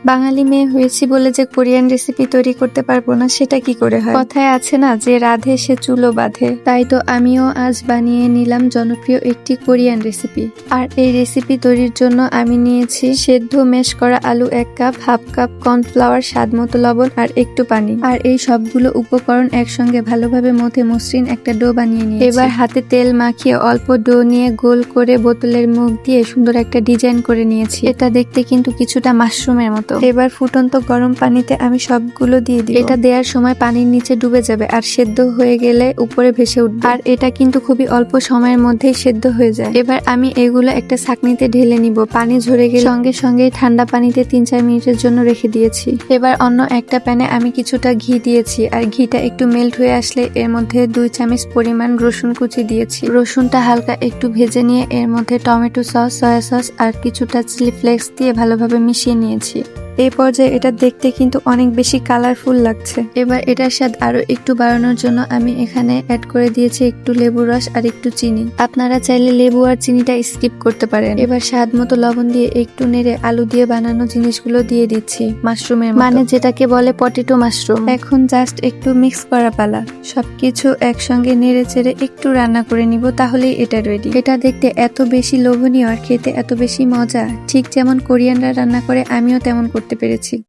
বাঙালি মেয়ে হয়েছি বলে যে কোরিয়ান রেসিপি তৈরি করতে পারবো না সেটা কি করে হয়? কথায় আছে না যে রাধে সে চুলো বাঁধে। তাই তো আমিও আজ বানিয়ে নিলাম জনপ্রিয় একটি কোরিয়ান রেসিপি। আর এই রেসিপি তৈরির জন্য আমি নিয়েছি সেদ্ধ ম্যাশ করা আলু 1 কাপ, হাফ কাপ কর্নফ্লাওয়ার, স্বাদ মতো লবণ আর একটু পানি। আর এই সবগুলো উপকরণ একসঙ্গে ভালোভাবে মথে মসৃণ একটা ডো বানিয়ে নিয়েছি। এবার হাতে তেল মাখিয়ে অল্প ডো নিয়ে গোল করে বোতলের মুখ দিয়ে সুন্দর একটা ডিজাইন করে নিয়েছি। এটা দেখতে কিন্তু কিছুটা মাশরুমের মতো। এবার ফুটন্ত গরম পানিতে আমি সবগুলো দিয়ে দিই। এটা দেওয়ার সময় পানির নিচে ডুবে যাবে আর সেদ্ধ হয়ে গেলে উপরে ভেসে উঠবে। আর এটা কিন্তু খুবই অল্প সময়ের মধ্যেই সেদ্ধ হয়ে যায়। এবার আমি এগুলো একটা ছাঁকনিতে ঢেলে নিব। পানি ঝরে গেলে সঙ্গে সঙ্গে ঠান্ডা পানিতে 3-4 মিনিটের জন্য রেখে দিয়েছি। এবার অন্য একটা প্যানে আমি কিছুটা ঘি দিয়েছি আর ঘিটা একটু মেল্ট হয়ে আসলে এর মধ্যে 2 চামচ পরিমাণ রসুন কুচি দিয়েছি। রসুনটা হালকা একটু ভেজে নিয়ে এর মধ্যে টমেটো সস, সয়া সস আর কিছুটা চিলি ফ্লেক্স দিয়ে ভালোভাবে মিশিয়ে নিয়েছি। এই পর্যায়ে এটা দেখতে কিন্তু অনেক বেশি কালারফুল লাগছে। এবার এটার স্বাদ আরো একটু বাড়ানোর জন্য আমি এখানে অ্যাড করে দিয়েছি একটু লেবু রস আর একটু চিনি। আপনারা চাইলে লেবু আর চিনিটা স্কিপ করতে পারেন। এবার স্বাদ মতো লবণ দিয়ে একটু নেড়ে আলু দিয়ে বানানো জিনিসগুলো দিয়ে দিচ্ছি। মাশরুমের মানে যেটাকে বলে পটেটো মাশরুম। এখন জাস্ট একটু মিক্স করা পালা। সবকিছু একসঙ্গে নেড়ে চেড়ে একটু রান্না করে নিব, তাহলেই এটা রেডি। এটা দেখতে এত বেশি লোভনীয় আর খেতে এত বেশি মজা, ঠিক যেমন কোরিয়ানরা রান্না করে আমিও তেমন করতে পেরেছি।